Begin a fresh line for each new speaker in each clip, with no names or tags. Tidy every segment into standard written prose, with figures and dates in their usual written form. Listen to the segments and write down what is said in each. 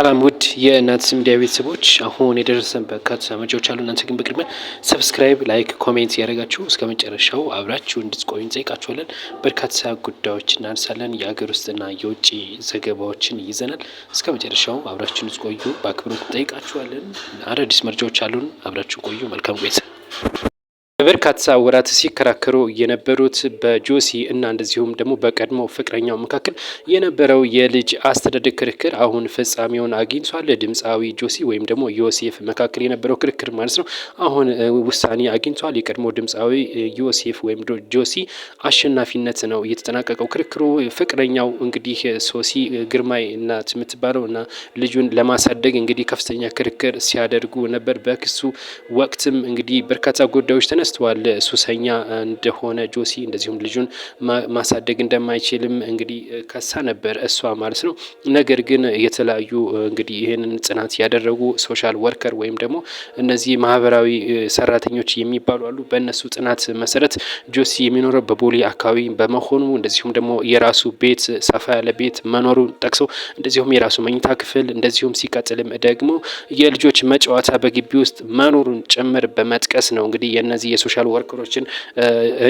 ሰላም ውድ የእናት ሚዲያ ቤተሰቦች፣ አሁን የደረሰን በርካታ መረጃዎች አሉ። እናንተ ግን በቅድሚያ ሰብስክራይብ፣ ላይክ፣ ኮሜንት ያደረጋችሁ እስከ መጨረሻው አብራችሁ እንድትቆዩ እንጠይቃችኋለን። በርካታ ጉዳዮች እናነሳለን። የሀገር ውስጥና የውጭ ዘገባዎችን ይዘናል። እስከ መጨረሻው አብራችሁ እንድትቆዩ በአክብሮት እንጠይቃችኋለን። አዳዲስ መረጃዎች አሉን። አብራችሁ ቆዩ። መልካም ቆይታ። በርካታ ወራት ሲከራከሩ የነበሩት በጆሲ እና እንደዚሁም ደግሞ በቀድሞ ፍቅረኛው መካከል የነበረው የልጅ አስተዳደግ ክርክር አሁን ፍጻሜውን አግኝቷል። ድምፃዊ ጆሲ ወይም ደግሞ ዮሴፍ መካከል የነበረው ክርክር ማለት ነው አሁን ውሳኔ አግኝቷል። የቀድሞ ድምፃዊ ዮሴፍ ወይም ጆሲ አሸናፊነት ነው የተጠናቀቀው ክርክሩ። ፍቅረኛው እንግዲህ ሶሲ ግርማይ እናት የምትባለው እና ልጁን ለማሳደግ እንግዲህ ከፍተኛ ክርክር ሲያደርጉ ነበር። በክሱ ወቅትም እንግዲህ በርካታ ጉዳዮች ተነስተዋል። ሱሰኛ እንደሆነ ጆሲ እንደዚሁም ልጁን ማሳደግ እንደማይችልም እንግዲህ ከሳ ነበር እሷ ማለት ነው። ነገር ግን የተለያዩ እንግዲህ ይህንን ጽናት ያደረጉ ሶሻል ወርከር ወይም ደግሞ እነዚህ ማህበራዊ ሰራተኞች የሚባሉ አሉ። በእነሱ ጥናት መሰረት ጆሲ የሚኖረው በቦሌ አካባቢ በመሆኑ እንደዚሁም ደግሞ የራሱ ቤት ሰፋ ያለ ቤት መኖሩን ጠቅሰው እንደዚሁም የራሱ መኝታ ክፍል እንደዚሁም ሲቀጥልም ደግሞ የልጆች መጫወቻ በግቢ ውስጥ መኖሩን ጭምር በመጥቀስ ነው እንግዲህ የነዚህ የሶሻል ወርከሮችን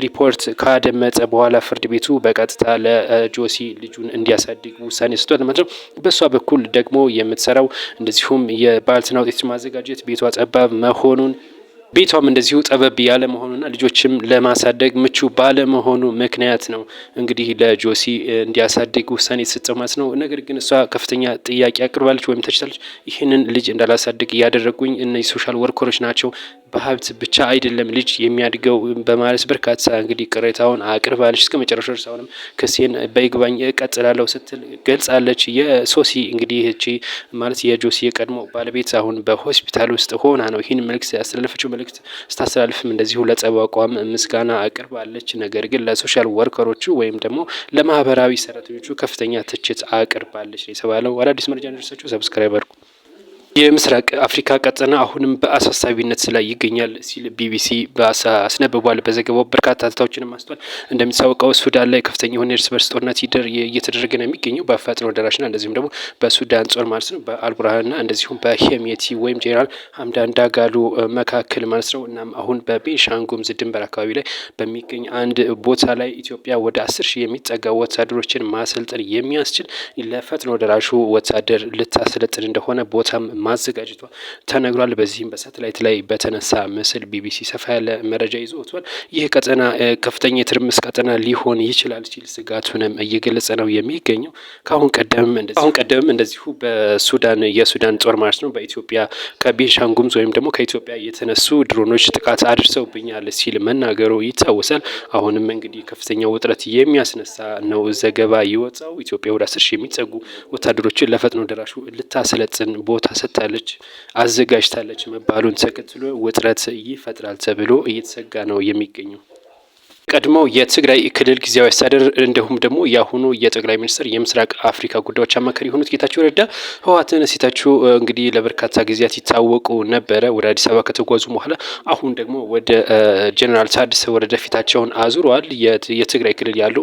ሪፖርት ካደመጠ በኋላ ፍርድ ቤቱ በቀጥታ ለጆሲ ልጁን እንዲያሳድግ ውሳኔ ሰጥቷል ማለት ነው። በእሷ በኩል ደግሞ የምትሰራው እንደዚሁም የባልትና ውጤት ማዘጋጀት ቤቷ ጠባብ መሆኑን ቤቷም እንደዚሁ ጠበብ ያለ መሆኑና ልጆችም ለማሳደግ ምቹ ባለመሆኑ ምክንያት ነው እንግዲህ ለጆሲ እንዲያሳድግ ውሳኔ የተሰጠው ማለት ነው። ነገር ግን እሷ ከፍተኛ ጥያቄ አቅርባለች ወይም ተችታለች። ይህንን ልጅ እንዳላሳድግ እያደረጉኝ እነዚህ ሶሻል ወርከሮች ናቸው፣ በሀብት ብቻ አይደለም ልጅ የሚያድገው በማለት በርካታ እንግዲህ ቅሬታውን አቅርባለች። እስከ መጨረሻ ድረስ አሁንም ክሴን በይግባኝ እቀጥላለሁ ስትል ገልጻለች። የሶሲ እንግዲህ እቺ ማለት የጆሲ የቀድሞ ባለቤት አሁን በሆስፒታል ውስጥ ሆና ነው ይህን መልእክት ያስተላለፈችው። መልእክት ስታስተላልፍም እንደዚሁ ለጸባቋም ምስጋና አቅርባለች። ነገር ግን ለሶሻል ወርከሮቹ ወይም ደግሞ ለማህበራዊ ሰራተኞቹ ከፍተኛ ትችት አቅርባለች የተባለው። አዳዲስ መረጃ እንደደረሳችሁ ሰብስክራይብ አድርጉ። የምስራቅ አፍሪካ ቀጠና አሁንም በአሳሳቢነት ላይ ይገኛል ሲል ቢቢሲ አስነብቧል። በዘገባው በርካታ ታታዎችንም አስቷል። እንደሚታወቀው ሱዳን ላይ ከፍተኛ የሆነ እርስ በርስ ጦርነት እየተደረገ ነው የሚገኘው በፈጥኖ ደራሽና እንደዚሁም ደግሞ በሱዳን ጦር ማለት ነው በአልቡርሃንና እንደዚሁም በሄሜቲ ወይም ጄኔራል ሀምዳን ዳጋሎ መካከል ማለት ነው። እናም አሁን በቤንሻንጉል ጉሙዝ ድንበር አካባቢ ላይ በሚገኝ አንድ ቦታ ላይ ኢትዮጵያ ወደ 10,000 የሚጠጋ ወታደሮችን ማሰልጠን የሚያስችል ለፈጥኖ ደራሹ ወታደር ልታሰለጥን እንደሆነ ቦታም ማዘጋጀቷ ተነግሯል። በዚህም በሳተላይት ላይ በተነሳ ምስል ቢቢሲ ሰፋ ያለ መረጃ ይዞ ወጥቷል። ይህ ቀጠና ከፍተኛ የትርምስ ቀጠና ሊሆን ይችላል ሲል ስጋቱንም እየገለጸ ነው የሚገኘው። ከአሁን ቀደም እንደዚሁ በሱዳን የሱዳን ጦር ማለት ነው በኢትዮጵያ ከቤንሻንጉል ጉሙዝ ወይም ደግሞ ከኢትዮጵያ የተነሱ ድሮኖች ጥቃት አድርሰውብኛል ሲል መናገሩ ይታወሳል። አሁንም እንግዲህ ከፍተኛ ውጥረት የሚያስነሳ ነው ዘገባ ይወጣው። ኢትዮጵያ ወደ 10,000 የሚጠጉ ወታደሮችን ለፈጥኖ ደራሹ ልታሰለጥን ቦታ ሰጥታለች አዘጋጅታለች መባሉን ተከትሎ ውጥረት ይፈጥራል ተብሎ እየተሰጋ ነው የሚገኘው። ቀድሞው የትግራይ ክልል ጊዜያዊ አስተዳደር እንዲሁም ደግሞ የአሁኑ የጠቅላይ ሚኒስትር የምስራቅ አፍሪካ ጉዳዮች አማካሪ የሆኑት ጌታቸው ረዳ ህወሓትን ሲተቹ እንግዲህ ለበርካታ ጊዜያት ይታወቁ ነበረ። ወደ አዲስ አበባ ከተጓዙ በኋላ አሁን ደግሞ ወደ ጀነራል ታደሰ ወረደ ፊታቸውን አዙረዋል። የትግራይ ክልል ያሉ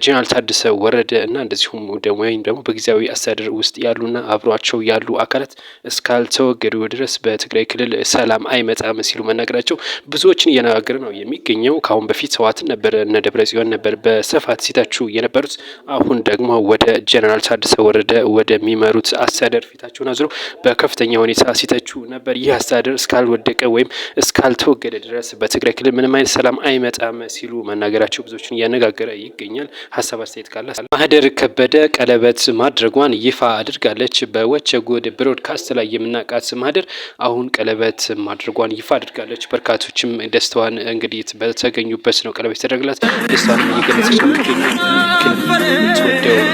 ጀነራል ታደሰ ወረደ እና እንደዚሁም ወይም ደግሞ በጊዜያዊ አስተዳደር ውስጥ ያሉና አብሯቸው ያሉ አካላት እስካልተወገዱ ድረስ በትግራይ ክልል ሰላም አይመጣም ሲሉ መናገራቸው ብዙዎችን እያነጋገረ ነው የሚገኘው። ከአሁን በፊት ህወሓትን ነበር እነ ደብረ ጽዮን ነበር በስፋት ሲተቹ የነበሩት። አሁን ደግሞ ወደ ጀነራል ታደሰ ወረደ ወደሚመሩት አስተዳደር ፊታቸውን አዙረው በከፍተኛ ሁኔታ ሲተቹ ነበር። ይህ አስተዳደር እስካልወደቀ ወይም እስካልተወገደ ድረስ በትግራይ ክልል ምንም አይነት ሰላም አይመጣም ሲሉ መናገራቸው ብዙዎችን እያነጋገረ ይገኛል። ሀሳብ አስተያየት ካለ ማህደር ከበደ ቀለበት ማድረጓን ይፋ አድርጋለች። በወቸ ጉድ ብሮድካስት ላይ የምናውቃት ማህደር አሁን ቀለበት ማድረጓን ይፋ አድርጋለች። በርካቶችም ደስታዋን እንግዲህ በተገኙበት ነው ቀለበት የተደረገላት። ደስታዋን እየገለጸች ነው የምትወደው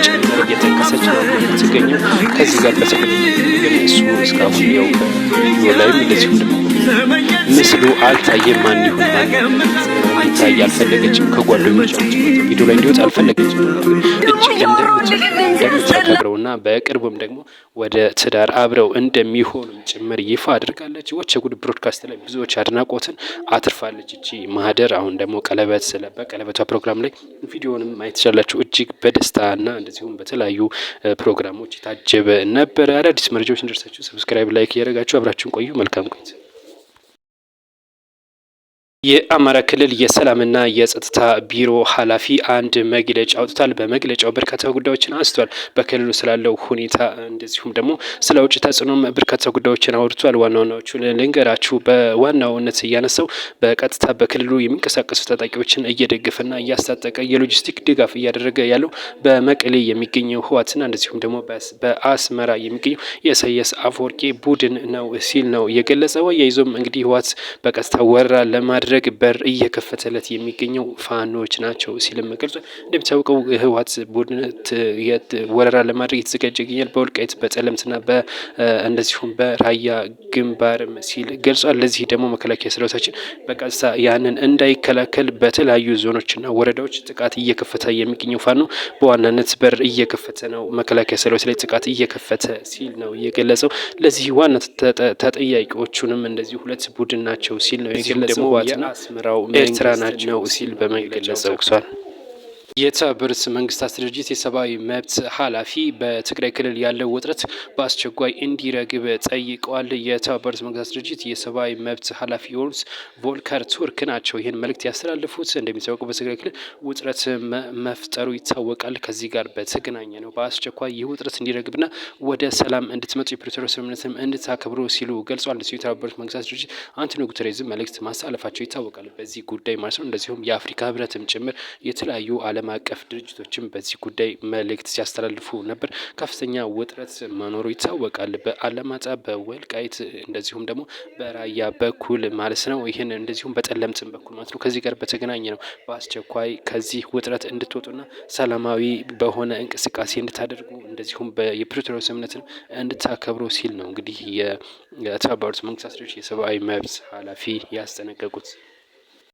ጭምር እየጠቀሰች ነው የምትገኘው። ከዚህ ጋር በተገናኘ ግን እሱ እስካሁን ያው ላይም እንደዚሁም ደግሞ ምስሉ አልታየም። ማን ይሁን ማን ይታይ አልፈለገችም። ከጓደኞቿ ቪዲዮ ላይ እንዲወጣ አልፈለገችም። እጅግ እንደምታከብረውና በቅርቡም ደግሞ ወደ ትዳር አብረው እንደሚሆኑ ጭምር ይፋ አድርጋለች። ወቸ ጉድ ብሮድካስት ላይ ብዙዎች አድናቆትን አትርፋለች እቺ ማህደር። አሁን ደግሞ ቀለበት በቀለበቷ ፕሮግራም ላይ ቪዲዮንም ማየት ትችላላችሁ። እጅግ በደስታና እንደዚሁም በተለያዩ ፕሮግራሞች የታጀበ ነበረ። አዳዲስ መረጃዎች እንደርሳችሁ ሰብስክራይብ፣ ላይክ እያደረጋችሁ አብራችሁን ቆዩ። መልካም ቆይታ። የአማራ ክልል የሰላምና የጸጥታ ቢሮ ኃላፊ አንድ መግለጫ አውጥቷል። በመግለጫው በርካታ ጉዳዮችን አንስቷል። በክልሉ ስላለው ሁኔታ እንደዚሁም ደግሞ ስለ ውጭ ተጽዕኖም በርካታ ጉዳዮችን አውርቷል። ዋና ዋናዎቹን ልንገራችሁ። በዋናውነት እያነሳው በቀጥታ በክልሉ የሚንቀሳቀሱ ታጣቂዎችን እየደገፈና እያስታጠቀ የሎጂስቲክ ድጋፍ እያደረገ ያለው በመቀሌ የሚገኘው ህወሓትና እንደዚሁም ደግሞ በአስመራ የሚገኘው የኢሳያስ አፈወርቂ ቡድን ነው ሲል ነው የገለጸው። አያይዞም እንግዲህ ህወሓት በቀጥታ ወረራ ለማድረግ በር እየከፈተለት የሚገኘው ፋኖች ናቸው ሲልም ገልጿል። እንደሚታወቀው ህወሓት ቡድን ወረራ ለማድረግ የተዘጋጀ ይገኛል በወልቃይት በጠለምትና እንደዚሁም በራያ ግንባርም ሲል ገልጿል። ለዚህ ደግሞ መከላከያ ሰራዊታችን በቀጥታ ያንን እንዳይከላከል በተለያዩ ዞኖችና ወረዳዎች ጥቃት እየከፈተ የሚገኘው ፋኖ በዋናነት በር እየከፈተ ነው፣ መከላከያ ሰራዊት ላይ ጥቃት እየከፈተ ሲል ነው የገለጸው። ለዚህ ዋና ተጠያቂዎቹንም እንደዚህ ሁለት ቡድን ናቸው ሲል ነው የገለጸው። አስመራው ኤርትራ ናቸው ሲል በመግለጫው ጠቅሷል። የተባበሩት መንግስታት ድርጅት የሰብአዊ መብት ኃላፊ በትግራይ ክልል ያለው ውጥረት በአስቸኳይ እንዲረግብ ጠይቀዋል። የተባበሩት መንግስታት ድርጅት የሰብአዊ መብት ኃላፊ የሆኑት ቮልከር ቱርክ ናቸው ይህን መልእክት ያስተላልፉት። እንደሚታወቀው በትግራይ ክልል ውጥረት መፍጠሩ ይታወቃል። ከዚህ ጋር በተገናኘ ነው በአስቸኳይ ይህ ውጥረት እንዲረግብና ወደ ሰላም እንድትመጡ የፕሪቶሪያ ስምምነትም እንድታከብሩ ሲሉ ገልጿል። እንደዚሁ የተባበሩት መንግስታት ድርጅት አንቶኒዮ ጉተሬዝም መልእክት ማስተላለፋቸው ይታወቃል በዚህ ጉዳይ ማለት ነው። እንደዚሁም የአፍሪካ ህብረትም ጭምር የተለያዩ ዓለም አቀፍ ድርጅቶችም በዚህ ጉዳይ መልእክት ሲያስተላልፉ ነበር። ከፍተኛ ውጥረት መኖሩ ይታወቃል በአላማጣ በወልቃይት እንደዚሁም ደግሞ በራያ በኩል ማለት ነው። ይህን እንደዚሁም በጠለምትም በኩል ማለት ነው። ከዚህ ጋር በተገናኘ ነው በአስቸኳይ ከዚህ ውጥረት እንድትወጡና ሰላማዊ በሆነ እንቅስቃሴ እንድታደርጉ እንደዚሁም የፕሪቶሪያ ስምምነትን እንድታከብሩ ሲል ነው እንግዲህ የተባበሩት መንግስታት ድርጅት የሰብአዊ መብት ኃላፊ ያስጠነቀቁት።